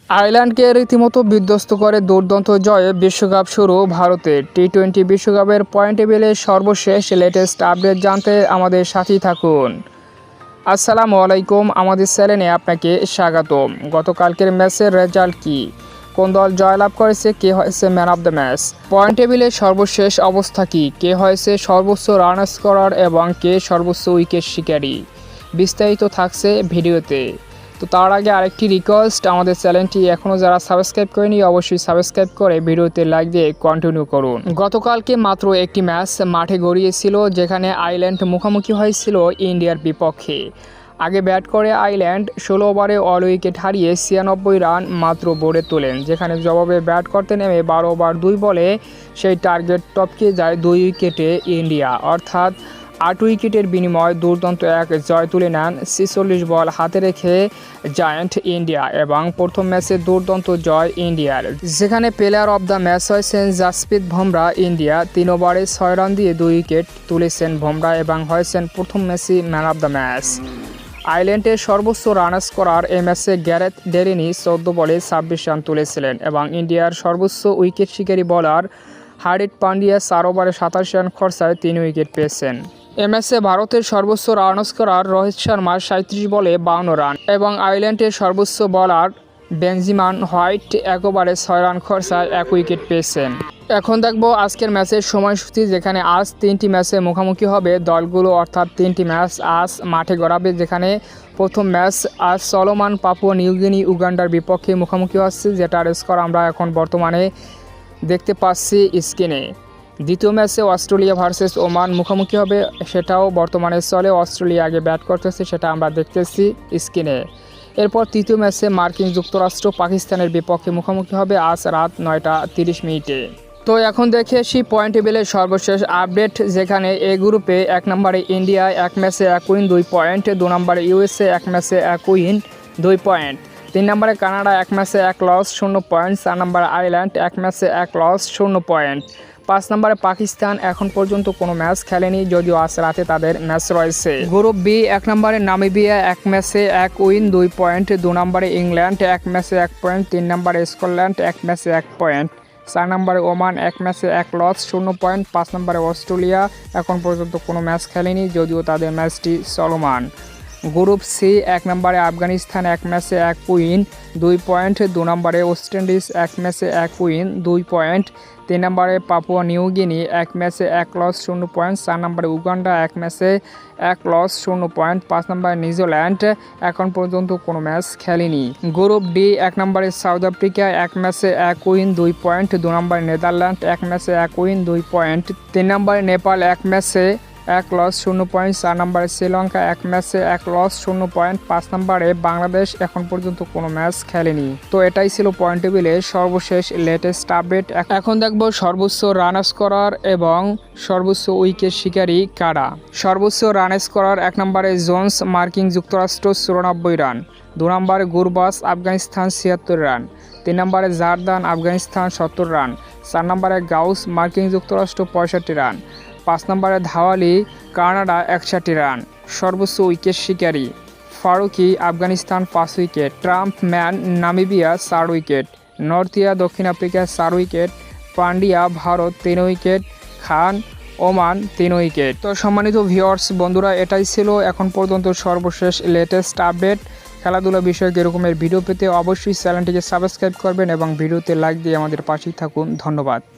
আয়ারল্যান্ডকে রীতিমতো বিধ্বস্ত করে দুর্দান্ত জয়ে বিশ্বকাপ শুরু ভারতের। টি-20 বিশ্বকাপের পয়েন্ট টেবিলের সর্বশেষ লেটেস্ট আপডেট জানতে আমাদের সাথেই থাকুন। আসসালামু আলাইকুম, আমাদের চ্যানেলে আপনাকে স্বাগতম। গতকালকের ম্যাচের রেজাল্ট কি, কোন দল জয়লাভ করেছে, কে হয়েছে man of the match, point টেবিলের সর্বশেষ অবস্থা কি, কে হয়েছে সর্বোচ্চ রান স্কোরার এবং কে সর্বোচ্চ উইকেট শিকারী, বিস্তারিত থাকছে ভিডিওতে। তো তার আগে আরেকটি রিকোয়েস্ট, আমাদের চ্যানেলটি এখনও যারা সাবস্ক্রাইব করেনি অবশ্যই সাবস্ক্রাইব করে ভিডিওতে লাইক দিয়ে কন্টিনিউ করুন। গতকালকে মাত্র একটি ম্যাচ মাঠে গড়িয়েছিল, যেখানে আয়ারল্যান্ড মুখোমুখি হয়েছিল ইন্ডিয়ার বিপক্ষে। আগে ব্যাট করে আয়ারল্যান্ড 16 ওভারে অল উইকেট হারিয়ে 96 রান মাত্র বোর্ডে তোলেন, যেখানে জবাবে ব্যাট করতে নেমে 12 ওভার 2 বলে সেই টার্গেট টপকে যায় 2 উইকেটে ইন্ডিয়া, অর্থাৎ 8 উইকেটের বিনিময়ে দুর্দান্ত এক জয় তুলে নেন 46 বল হাতে রেখে জায়ান্ট ইন্ডিয়া এবং প্রথম ম্যাচে দুর্দান্ত জয় ইন্ডিয়ার, যেখানে প্লেয়ার অব দ্য ম্যাচ হয়েছেন জাসপ্রীত বুমরা। ইন্ডিয়া 3 ওভারে 6 রান দিয়ে 2 উইকেট তুলেছেন বুমরা এবং হয়েছেন প্রথম ম্যাচে ম্যান অব দ্য ম্যাচ। আয়ারল্যান্ডের সর্বোচ্চ রান স্কোরার এই ম্যাচে গ্যারেথ ডেরেনি 14 বলে 26 রান তুলেছিলেন এবং ইন্ডিয়ার সর্বোচ্চ উইকেট শিকারী বোলার হার্দিক পান্ডিয়া 4 ওভারে 27 রান খরচায় 3 উইকেট পেয়েছেন। এ ম্যাচে ভারতের সর্বোচ্চ রান স্কোরার রোহিত শর্মা 37 বলে 52 রান এবং আয়ারল্যান্ডের সর্বোচ্চ বোলার বেনজিমান হোয়াইট 1 ওভারে 6 রান খরচায় 1 উইকেট পেয়েছেন। এখন দেখব আজকের ম্যাচের সময়সূচি, যেখানে আজ 3টি ম্যাচে মুখোমুখি হবে দলগুলো, অর্থাৎ 3টি ম্যাচ আজ মাঠে গড়াবে। যেখানে প্রথম ম্যাচ আজ সলোমন পাপুয়া নিউগিনি উগান্ডার বিপক্ষে মুখোমুখি হচ্ছে, যেটার স্কোর আমরা এখন বর্তমানে দেখতে পাচ্ছি স্ক্রিনে। দ্বিতীয় ম্যাচে অস্ট্রেলিয়া ভার্সেস ওমান মুখোমুখি হবে, সেটাও বর্তমানে চলে। অস্ট্রেলিয়া আগে ব্যাট করতেছে, সেটা আমরা দেখতেছি স্ক্রিনে। এরপর তৃতীয় ম্যাচে মার্কিন যুক্তরাষ্ট্র পাকিস্তানের বিপক্ষে মুখোমুখি হবে আজ রাত 9:30 তো এখন দেখে আসি পয়েন্ট টেবিলের সর্বশেষ আপডেট, যেখানে এ গ্রুপে 1 নম্বরে ইন্ডিয়া 1 ম্যাচে 1 উইন 2 পয়েন্ট, 2 নম্বরে ইউএসএ 1 ম্যাচে 1 উইন 2 পয়েন্ট, 3 নম্বরে কানাডা 1 ম্যাচে 1 লস 0 পয়েন্ট, 4 নম্বরে আয়ারল্যান্ড 1 ম্যাচে 1 লস 0 পয়েন্ট, 5 নম্বরে পাকিস্তান এখন পর্যন্ত কোনো ম্যাচ খেলেনি, যদিও আজ রাতে তাদের ম্যাচ রয়েছে। গ্রুপ বি 1 নম্বরে নামিবিয়া 1 ম্যাচে 1 উইন 2 পয়েন্ট, 2 নম্বরে ইংল্যান্ড 1 ম্যাচে 1 পয়েন্ট, 3 নম্বরে স্কটল্যান্ড 1 ম্যাচে 1 পয়েন্ট, 4 নম্বরে ওমান 1 ম্যাচে 1 লস 0 পয়েন্ট, 5 নম্বরে অস্ট্রেলিয়া এখন পর্যন্ত কোনো ম্যাচ খেলেনি, যদিও তাদের ম্যাচটি চলমান। গ্রুপ সি 1 নম্বরে আফগানিস্তান 1 ম্যাচে 1 উইন 2 পয়েন্ট, 2 নম্বরে ওয়েস্ট ইন্ডিজ 1 ম্যাচে 1 উইন 2 পয়েন্ট, 3 নম্বরে পাপুয়া নিউগিনি 1 ম্যাচে 1 লস 0 পয়েন্ট, 4 নম্বরে উগান্ডা 1 ম্যাচে 1 লস 0 পয়েন্ট, 5 নম্বরে নিউজিল্যান্ড এখন পর্যন্ত কোনো ম্যাচ খেলেনি। গ্রুপ ডি 1 নম্বরে সাউথ আফ্রিকা 1 ম্যাচে 1 উইন 2 পয়েন্ট, 2 নম্বরে নেদারল্যান্ড 1 ম্যাচে 1 উইন 2 পয়েন্ট, 3 নম্বরে নেপাল 1 ম্যাচে 1 লস 0 পয়েন্ট, 4 নম্বরে শ্রীলঙ্কা 1 ম্যাচে 1 লস 0 পয়েন্ট, 5 নম্বরে বাংলাদেশ এখন পর্যন্ত কোনো ম্যাচ খেলেনি। তো এটাই ছিল পয়েন্ট টেবিলের সর্বশেষ লেটেস্ট আপডেট। এখন দেখব সর্বোচ্চ রান স্কোরার এবং সর্বোচ্চ উইকেট শিকারী কারা। সর্বোচ্চ রান স্কোরার 1 নম্বরে জোন্স মার্কিন যুক্তরাষ্ট্র 94 রান, 2 নম্বরে গুরবাস আফগানিস্তান 76 রান, 3 নম্বরে জারদান আফগানিস্তান 70 রান, 4 নম্বরে গাউস মার্কিন যুক্তরাষ্ট্র 65 রান, 5 নম্বরে ধাওয়ালি কানাডা 61 রান। সর্বোচ্চ উইকেট শিকারী Farooqi Afghanistan 5 wicket, Trumpelmann Namibia 4 wicket, Nortje দক্ষিণ Africa 4 wicket, Pandya Bharat 3 wicket, Khan Oman 3 wicket. তো সম্মানিত ভিউয়ার্স বন্ধুরা, এটাই ছিল এখন পর্যন্ত সর্বশেষ লেটেস্ট আপডেট। খেলাধুলা বিষয়ক এরকমের ভিডিও পেতে অবশ্যই চ্যানেলটিকে সাবস্ক্রাইব করবেন এবং ভিডিওতে লাইক দিয়ে আমাদের পাশেই থাকুন। ধন্যবাদ।